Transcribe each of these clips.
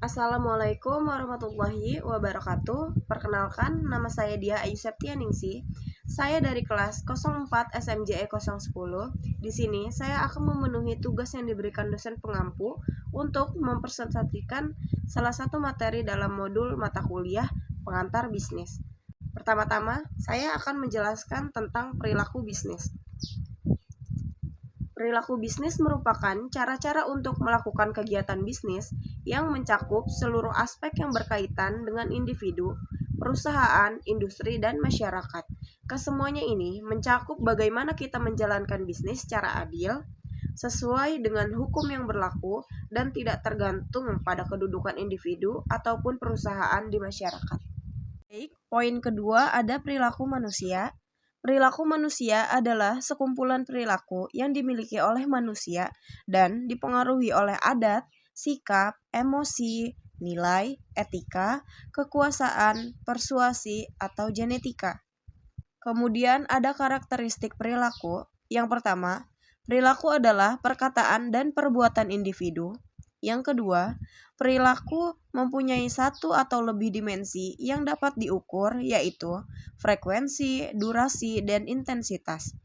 Assalamualaikum warahmatullahi wabarakatuh. Perkenalkan, nama saya Dia Ayu Septianingsih. Saya dari kelas 04 SMJE 010. Di sini saya akan memenuhi tugas yang diberikan dosen pengampu untuk mempresentasikan salah satu materi dalam modul mata kuliah pengantar bisnis. Pertama-tama, saya akan menjelaskan tentang perilaku bisnis. Perilaku bisnis merupakan cara-cara untuk melakukan kegiatan bisnis yang mencakup seluruh aspek yang berkaitan dengan individu, perusahaan, industri, dan masyarakat. Kesemuanya ini mencakup bagaimana kita menjalankan bisnis secara adil, sesuai dengan hukum yang berlaku, dan tidak tergantung pada kedudukan individu ataupun perusahaan di masyarakat. Baik, poin kedua ada perilaku manusia. Perilaku manusia adalah sekumpulan perilaku yang dimiliki oleh manusia dan dipengaruhi oleh adat, sikap, emosi, nilai, etika, kekuasaan, persuasi, atau genetika. Kemudian ada karakteristik perilaku. Yang pertama, perilaku adalah perkataan dan perbuatan individu. Yang kedua, perilaku mempunyai satu atau lebih dimensi yang dapat diukur, yaitu frekuensi, durasi, dan intensitas.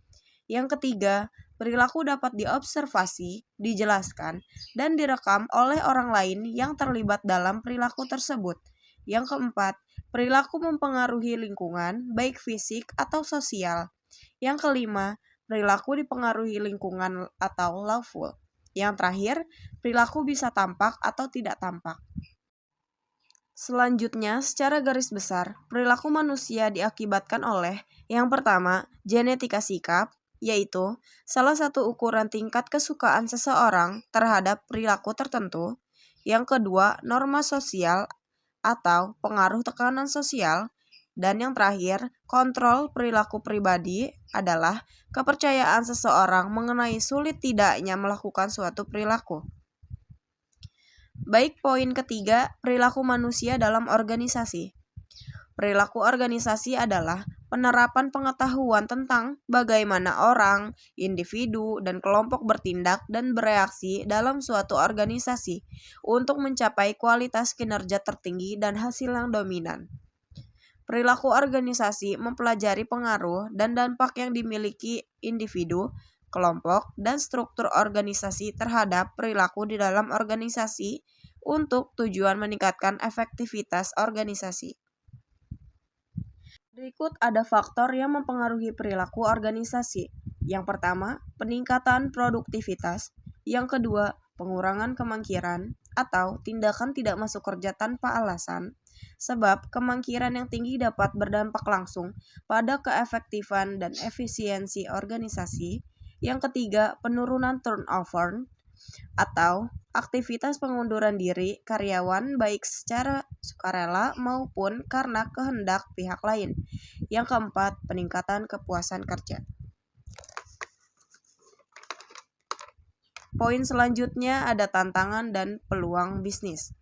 Yang ketiga, perilaku dapat diobservasi, dijelaskan, dan direkam oleh orang lain yang terlibat dalam perilaku tersebut. Yang keempat, perilaku mempengaruhi lingkungan, baik fisik atau sosial. Yang kelima, perilaku dipengaruhi lingkungan atau lawful. Yang terakhir, perilaku bisa tampak atau tidak tampak. Selanjutnya, secara garis besar, perilaku manusia diakibatkan oleh yang pertama, genetika sikap, yaitu salah satu ukuran tingkat kesukaan seseorang terhadap perilaku tertentu. Yang kedua, norma sosial atau pengaruh tekanan sosial. Dan yang terakhir, kontrol perilaku pribadi adalah kepercayaan seseorang mengenai sulit tidaknya melakukan suatu perilaku. Baik, poin ketiga, perilaku manusia dalam organisasi. Perilaku organisasi adalah penerapan pengetahuan tentang bagaimana orang, individu, dan kelompok bertindak dan bereaksi dalam suatu organisasi untuk mencapai kualitas kinerja tertinggi dan hasil yang dominan. Perilaku organisasi mempelajari pengaruh dan dampak yang dimiliki individu, kelompok, dan struktur organisasi terhadap perilaku di dalam organisasi untuk tujuan meningkatkan efektivitas organisasi. Berikut ada faktor yang mempengaruhi perilaku organisasi. Yang pertama, peningkatan produktivitas. Yang kedua, pengurangan kemangkiran atau tindakan tidak masuk kerja tanpa alasan. Sebab kemangkiran yang tinggi dapat berdampak langsung pada keefektifan dan efisiensi organisasi. Yang ketiga, penurunan turnover atau aktivitas pengunduran diri karyawan baik secara sukarela maupun karena kehendak pihak lain. Yang keempat, peningkatan kepuasan kerja. Poin selanjutnya ada tantangan dan peluang bisnis.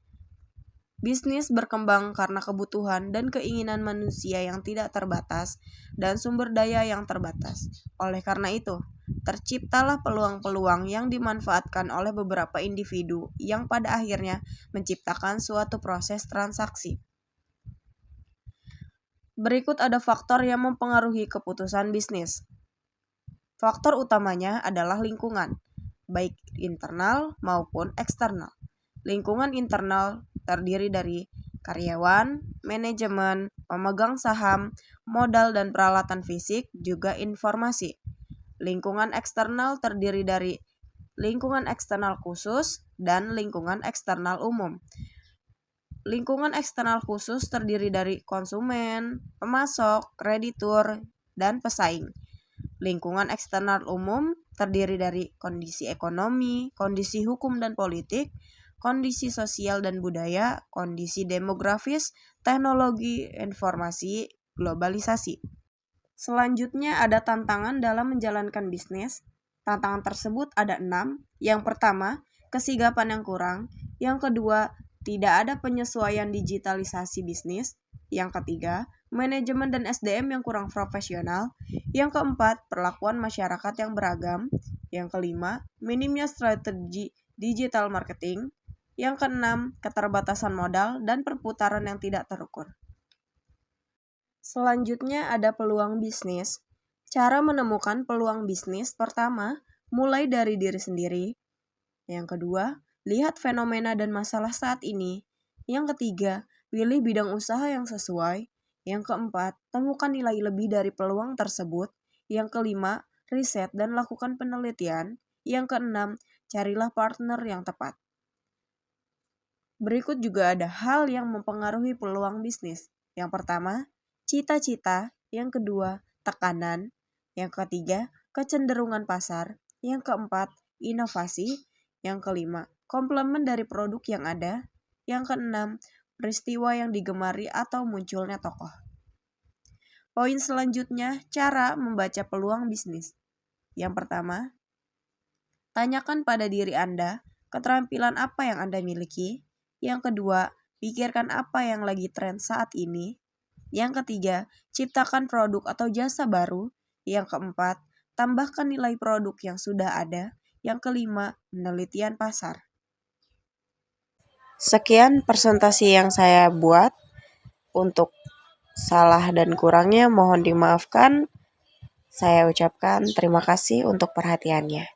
Bisnis berkembang karena kebutuhan dan keinginan manusia yang tidak terbatas dan sumber daya yang terbatas. Oleh karena itu, terciptalah peluang-peluang yang dimanfaatkan oleh beberapa individu yang pada akhirnya menciptakan suatu proses transaksi. Berikut ada faktor yang mempengaruhi keputusan bisnis. Faktor utamanya adalah lingkungan, baik internal maupun eksternal. Lingkungan internal terdiri dari karyawan, manajemen, pemegang saham, modal dan peralatan fisik, juga informasi. Lingkungan eksternal terdiri dari lingkungan eksternal khusus dan lingkungan eksternal umum. Lingkungan eksternal khusus terdiri dari konsumen, pemasok, kreditur, dan pesaing. Lingkungan eksternal umum terdiri dari kondisi ekonomi, kondisi hukum dan politik, kondisi sosial dan budaya, kondisi demografis, teknologi, informasi, globalisasi. Selanjutnya ada tantangan dalam menjalankan bisnis. Tantangan tersebut ada 6. Yang pertama, kesigapan yang kurang. Yang kedua, tidak ada penyesuaian digitalisasi bisnis. Yang ketiga, manajemen dan SDM yang kurang profesional. Yang keempat, perlakuan masyarakat yang beragam. Yang kelima, minimnya strategi digital marketing. Yang keenam, keterbatasan modal dan perputaran yang tidak terukur. Selanjutnya ada peluang bisnis. Cara menemukan peluang bisnis pertama, mulai dari diri sendiri. Yang kedua, lihat fenomena dan masalah saat ini. Yang ketiga, pilih bidang usaha yang sesuai. Yang keempat, temukan nilai lebih dari peluang tersebut. Yang kelima, riset dan lakukan penelitian. Yang keenam, carilah partner yang tepat. Berikut juga ada hal yang mempengaruhi peluang bisnis. Yang pertama, cita-cita. Yang kedua, tekanan. Yang ketiga, kecenderungan pasar. Yang keempat, inovasi. Yang kelima, komplement dari produk yang ada. Yang keenam, peristiwa yang digemari atau munculnya tokoh. Poin selanjutnya, cara membaca peluang bisnis. Yang pertama, tanyakan pada diri Anda, keterampilan apa yang Anda miliki. Yang kedua, pikirkan apa yang lagi tren saat ini. Yang ketiga, ciptakan produk atau jasa baru. Yang keempat, tambahkan nilai produk yang sudah ada. Yang kelima, penelitian pasar. Sekian presentasi yang saya buat. Untuk salah dan kurangnya mohon dimaafkan. Saya ucapkan terima kasih untuk perhatiannya.